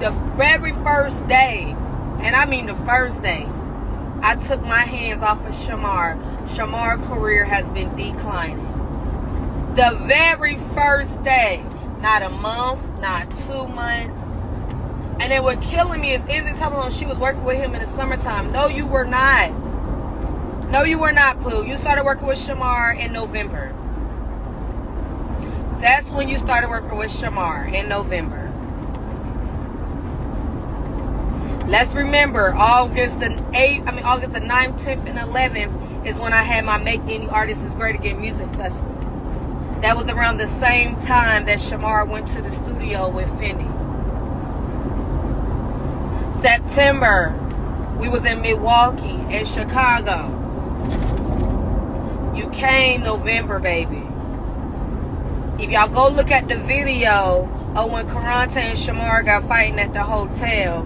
the very first day, and I mean the first day, I took my hands off of Shamar. Shamar's career has been declining. The very first day. Not a month, not 2 months. And then what killing me is Izzy telling me she was working with him in the summertime. No, you were not. No, you were not, Pooh. You started working with Shamar in November. That's when you started working with Shamar, in November. Let's remember, August the 9th, 10th, and 11th is when I had my Make Any Artist Is Great Again music festival. That was around the same time that Shamar went to the studio with Fendi. September, we was in Milwaukee and Chicago. You came November, baby. If y'all go look at the video of when Karante and Shamar got fighting at the hotel,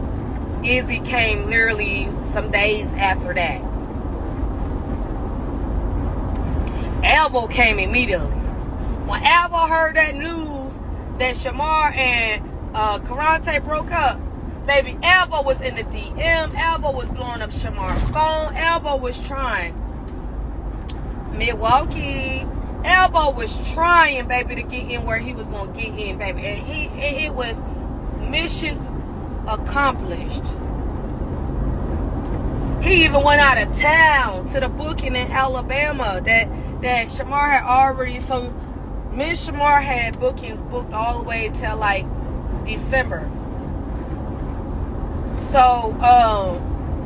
Izzy came literally some days after that. Alvo came immediately. When Alvo heard that news that Shamar and Karante broke up, baby, Alvo was in the DM. Alvo was blowing up Shamar's phone. Alvo was trying. Milwaukee. Alvo was trying, baby, to get in where he was going to get in, baby. And it was mission accomplished. He even went out of town to the booking in Alabama that Shamar had already. So Miss Shamar had bookings booked all the way till like December. So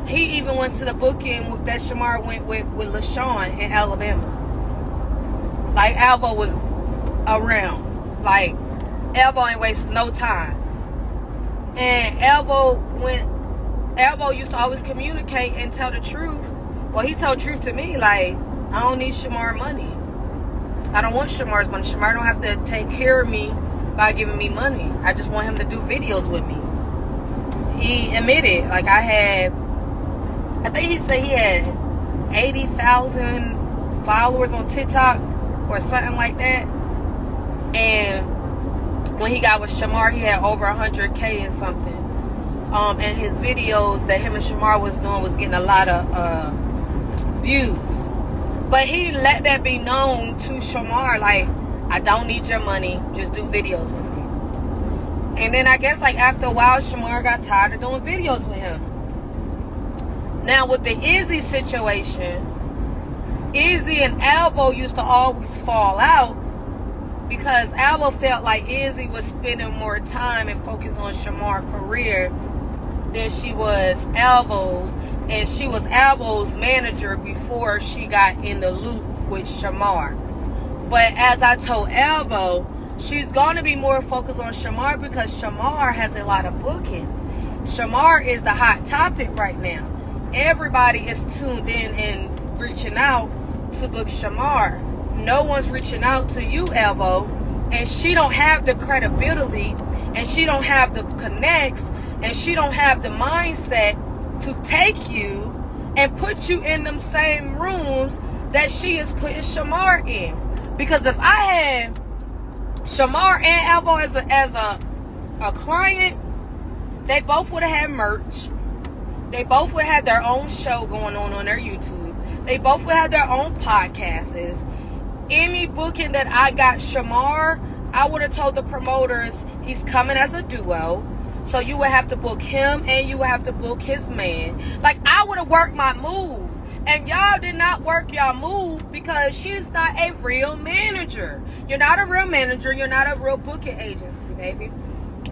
he even went to the booking that Shamar went with LaShawn in Alabama. Like Alvo was around. Like Alvo ain't wasting no time. And Alvo used to always communicate and tell the truth. Well, he told the truth to me, like, I don't need Shamar money. I don't want Shamar's money. Shamar don't have to take care of me by giving me money. I just want him to do videos with me. He admitted, like, I think he said he had 80,000 followers on TikTok or something like that. And when he got with Shamar, he had over 100K and something. And his videos that him and Shamar was doing was getting a lot of views. But he let that be known to Shamar, like, I don't need your money, just do videos with me. And then I guess like after a while, Shamar got tired of doing videos with him. Now with the Izzy situation, Izzy and Alvo used to always fall out because Alvo felt like Izzy was spending more time and focus on Shamar's career than she was Alvo's. And she was Alvo's manager before she got in the loop with Shamar. But as I told Alvo, she's going to be more focused on Shamar because Shamar has a lot of bookings. Shamar is the hot topic right now. Everybody is tuned in and reaching out to book Shamar. No one's reaching out to you, Alvo. And she don't have the credibility, and she don't have the connects, and she don't have the mindset to take you and put you in them same rooms that she is putting Shamar in. Because if I had Shamar and Alvo as a client, they both would have had merch. They both would have their own show going on their YouTube. They both would have their own podcasts. Any booking that I got Shamar, I would have told the promoters he's coming as a duo. So you would have to book him and you would have to book his man. Like, I would have worked my move. And y'all did not work y'all move because she's not a real manager. You're not a real manager. You're not a real booking agency, baby.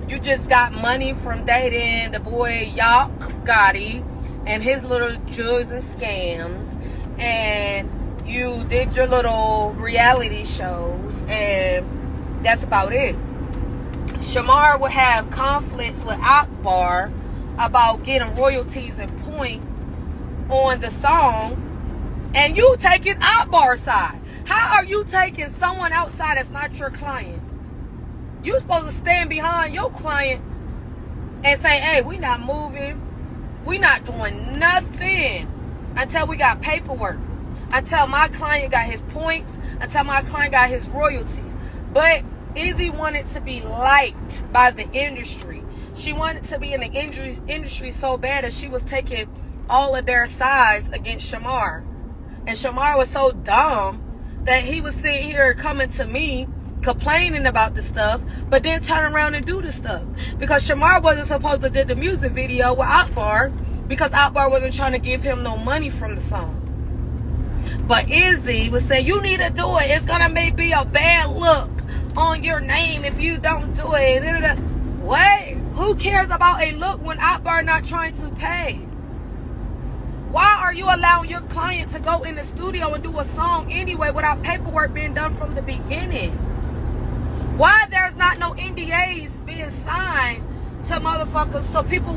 You just got money from dating the boy Yall Gotti and his little jugs and scams. And you did your little reality shows. And that's about it. Shamar would have conflicts with Akbar about getting royalties and points on the song, and you taking Akbar's side. How are you taking someone outside that's not your client? You supposed to stand behind your client and say, hey, we not moving, we not doing nothing until we got paperwork, until my client got his points, until my client got his royalties. But Izzy wanted to be liked by the industry. She wanted to be in the industry so bad that she was taking all of their sides against Shamar. And Shamar was so dumb that he was sitting here coming to me complaining about the stuff, but then turn around and do the stuff. Because Shamar wasn't supposed to do the music video with Akbar, because Akbar wasn't trying to give him no money from the song. But Izzy was saying, you need to do it. It's going to be a bad look on your name if you don't do it. What? Who cares about a look when Akbar not trying to pay? Why are you allowing your client to go in the studio and do a song anyway without paperwork being done from the beginning? Why there's not no NDAs being signed to motherfuckers so people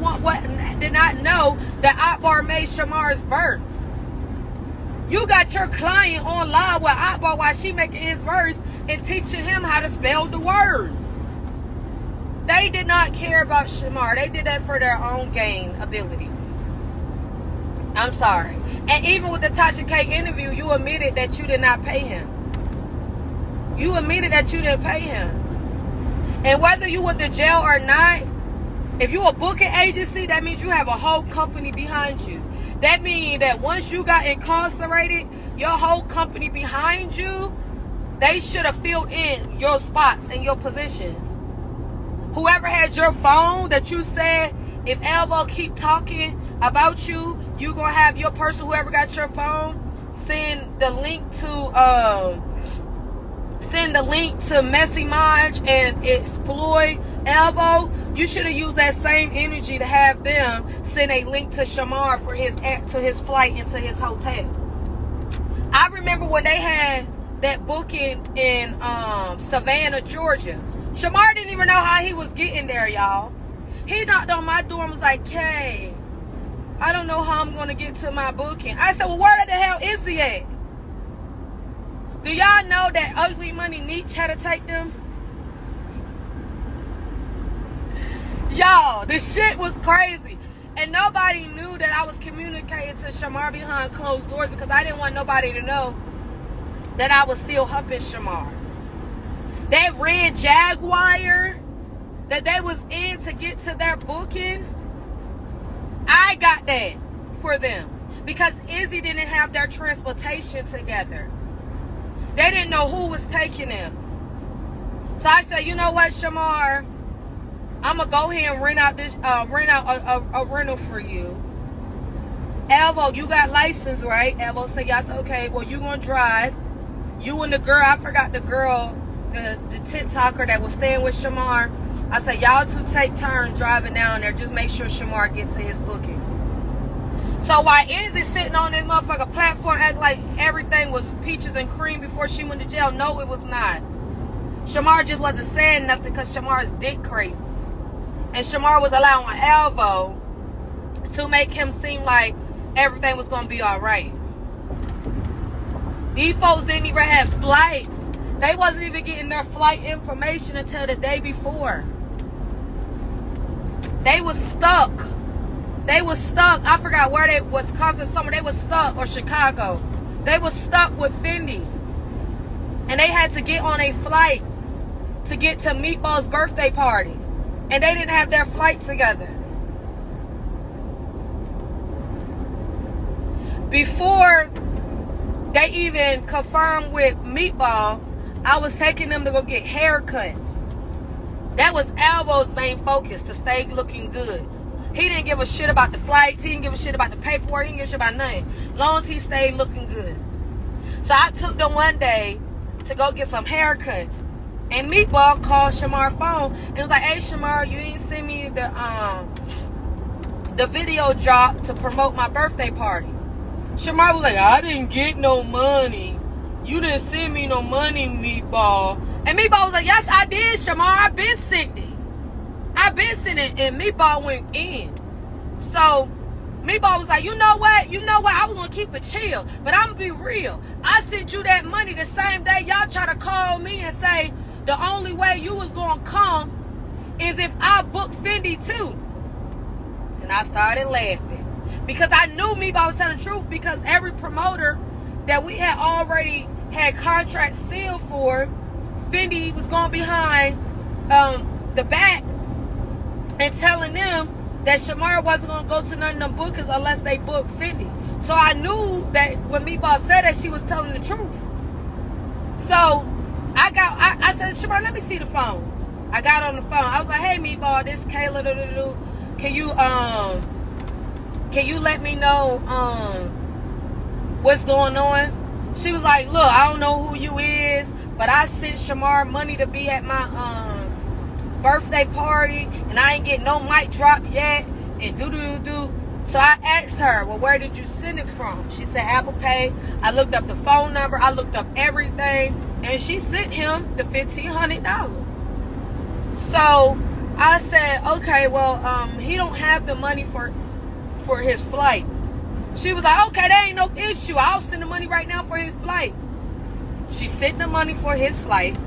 did not know that Akbar made Shamar's verse? You got your client on live with Akbar while she making his verse and teaching him how to spell the words. They did not care about Shamar. They did that for their own gain ability. I'm sorry. And even with the Tasha K interview, you admitted that you did not pay him. You admitted that you didn't pay him. And whether you went to jail or not, if you're a booking agency, that means you have a whole company behind you. That means that once you got incarcerated, your whole company behind you, they should have filled in your spots and your positions. Whoever had your phone that you said, if Elbow keep talking about you, you gonna have your person, whoever got your phone, send the link to Messy Maj and exploit Elbow. You should have used that same energy to have them send a link to Shamar for his flight into his hotel. I remember when they had that booking in Savannah, Georgia. Shamar didn't even know how he was getting there, y'all. He knocked on my door and was like, "Kay, I don't know how I'm going to get to my booking." I said, "Well, where the hell is he at?" Do y'all know that Ugly Money Nietzsche had to take them? Y'all, this shit was crazy. And nobody knew that I was communicating to Shamar behind closed doors because I didn't want nobody to know that I was still humping Shamar. That red Jaguar that they was in to get to their booking, I got that for them because Izzy didn't have their transportation together. They didn't know who was taking them. So I said, you know what, Shamar, I'm gonna go ahead and rent out a rental for you. Elvo, you got license, right? Elvo said, yes. Okay, well, you gonna drive. You and the girl, I forgot the girl, the TikToker that was staying with Shamar. I said, y'all two take turns driving down there. Just make sure Shamar gets to his booking. So while Izzy sitting on this motherfucker platform acting like everything was peaches and cream before she went to jail, no, it was not. Shamar just wasn't saying nothing because Shamar is dick crazy. And Shamar was allowing Elvo to make him seem like everything was going to be all right. These folks didn't even have flights. They wasn't even getting their flight information until the day before. They was stuck. They was stuck. I forgot where they was, Wisconsin somewhere. They was stuck, or Chicago. They was stuck with Fendi. And they had to get on a flight to get to Meatball's birthday party. And they didn't have their flight together. Before they even confirmed with Meatball, I was taking them to go get haircuts. That was Alvo's main focus, to stay looking good. He didn't give a shit about the flights. He didn't give a shit about the paperwork. He didn't give a shit about nothing. As long as he stayed looking good. So I took them one day to go get some haircuts. And Meatball called Shamar's phone and was like, "Hey, Shamar, you didn't send me the video drop to promote my birthday party." Shamar was like, "I didn't get no money. You didn't send me no money, Meatball." And Meatball was like, "Yes, I did, Shamar. I've been sending. I've been sending." And Meatball went in. So Meatball was like, you know what? I was going to keep it chill. But I'm going to be real. I sent you that money the same day y'all try to call me and say the only way you was going to come is if I book Fendi too. And I started laughing. Because I knew Meatball was telling the truth, because every promoter that we had already had contracts sealed for, Fendi was going behind the back and telling them that Shamar wasn't going to go to none of them bookings unless they booked Fendi. So I knew that when Meatball said that, she was telling the truth. So I said, Shamar, let me see the phone. I got on the phone. I was like, hey, Meatball, this is Kayla. Can you let me know what's going on? She was like, look, I don't know who you is, but I sent Shamar money to be at my birthday party, and I ain't get no mic drop yet, and do. So I asked her, well, where did you send it from? She said Apple Pay. I looked up the phone number. I looked up everything, and she sent him the $1,500. So I said, okay, well, he don't have the money for his flight. She was like, okay, that ain't no issue. I'll send the money right now for his flight. She sent the money for his flight.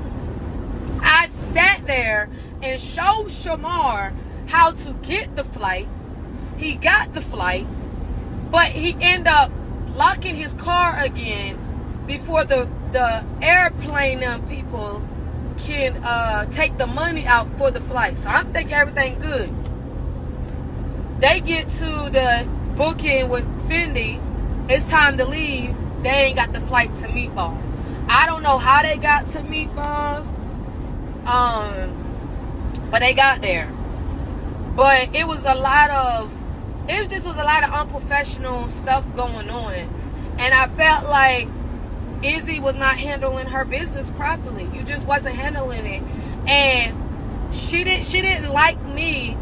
I sat there and showed Shamar how to get the flight. He got the flight, but he ended up locking his car again before the airplane people can take the money out for the flight. So I'm thinking everything good. They get to the booking with Fendi. It's time to leave. They ain't got the flight to Meatball. I don't know how they got to Meatball. But they got there. But it was a lot of unprofessional stuff going on. And I felt like Izzy was not handling her business properly. You just wasn't handling it. And she didn't like me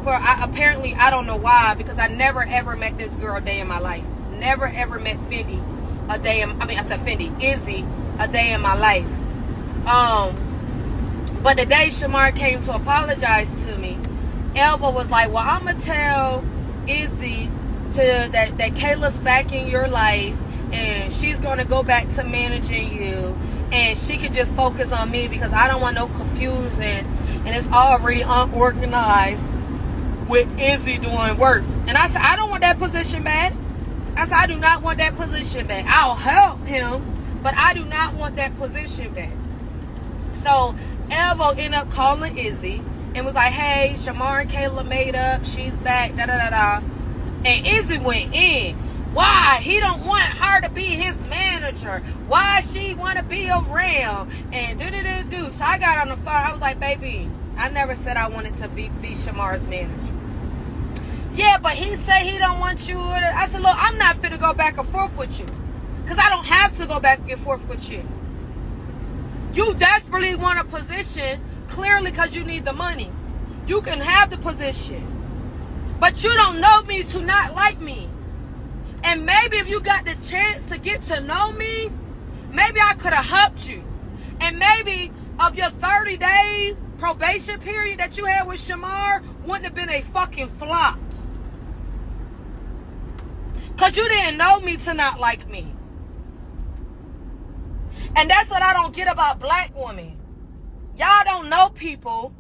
for, apparently, I don't know why, because I never ever met this girl a day in my life. Never ever met Izzy a day in my life. But the day Shamar came to apologize to me, Elva was like, well, I'm going to tell Izzy that Kayla's back in your life, and she's going to go back to managing you, and she could just focus on me because I don't want no confusion, and it's already unorganized with Izzy doing work. And I said, I don't want that position back. I said, I do not want that position back. I'll help him, but I do not want that position back. So Elvo ended up calling Izzy and was like, hey, Shamar and Kayla made up. She's back, da-da-da-da. And Izzy went in. Why? He don't want her to be his manager. Why she want to be around? And do-do-do-do. So I got on the phone. I was like, baby, I never said I wanted to be Shamar's manager. Yeah, but he said he don't want you. I said, look, I'm not finna go back and forth with you. Because I don't have to go back and forth with you. You desperately want a position, clearly because you need the money. You can have the position. But you don't know me to not like me. And maybe if you got the chance to get to know me, maybe I could have helped you. And maybe of your 30-day probation period that you had with Shamar wouldn't have been a fucking flop. Because you didn't know me to not like me. And that's what I don't get about black women. Y'all don't know people.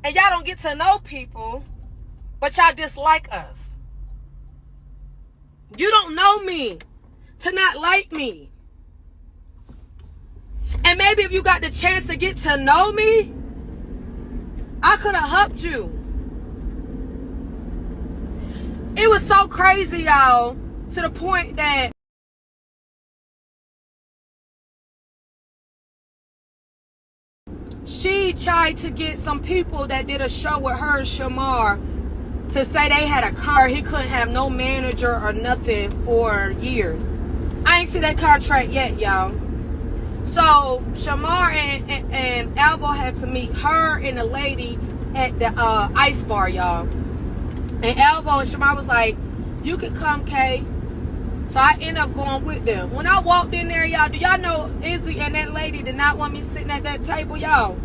And y'all don't get to know people. But y'all dislike us. You don't know me to not like me. And maybe if you got the chance to get to know me, I could have helped you. It was so crazy, y'all, to the point that she tried to get some people that did a show with her and Shamar to say they had a car. He couldn't have no manager or nothing for years. I ain't see that contract yet, y'all. So Shamar and Alvo had to meet her and the lady at the ice bar, y'all. And Alvo and Shamar was like, you can come, Kay. So I ended up going with them. When I walked in there, y'all, do y'all know Izzy and that lady did not want me sitting at that table, y'all?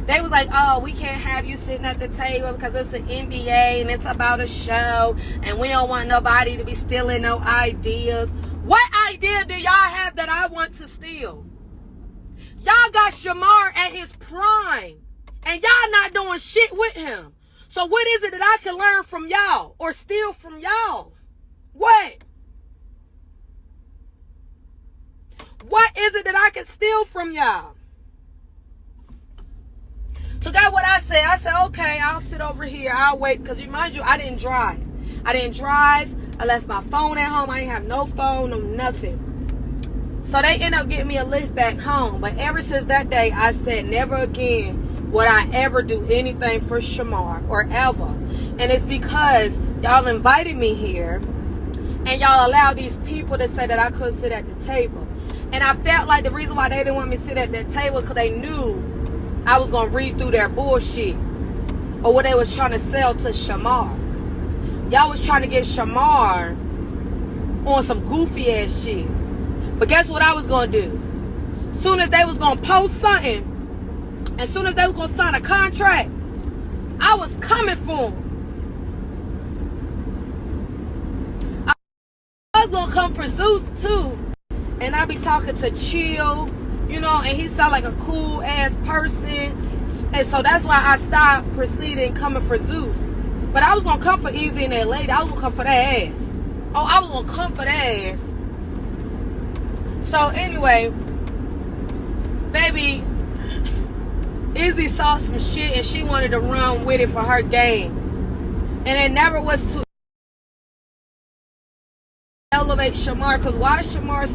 They was like, oh, we can't have you sitting at the table because it's an NBA and it's about a show and we don't want nobody to be stealing no ideas. What idea do y'all have that I want to steal? Y'all got Shamar at his prime and y'all not doing shit with him. So what is it that I can learn from y'all or steal from y'all? What? What is it that I can steal from y'all? So that's what I said. I said, okay, I'll sit over here. I'll wait. Because remind you, I didn't drive. I left my phone at home. I didn't have no phone, no nothing. So they ended up getting me a lift back home. But ever since that day, I said never again would I ever do anything for Shamar or ever. And it's because y'all invited me here and y'all allowed these people to say that I couldn't sit at the table. And I felt like the reason why they didn't want me to sit at that table because they knew I was going to read through their bullshit or what they was trying to sell to Shamar. Y'all was trying to get Shamar on some goofy ass shit. But guess what I was going to do? Soon as they was going to post something, and soon as they was going to sign a contract, I was coming for them. I was going to come for Zeus too. And I be talking to Chill, you know, and he sound like a cool ass person. And so that's why I stopped proceeding coming for Zeus. But I was going to come for Easy and that lady. I was going to come for that ass. Oh, I was going to come for that ass. So anyway, baby, Izzy saw some shit and she wanted to run with it for her game. And it never was to elevate Shamar. Because why Shamar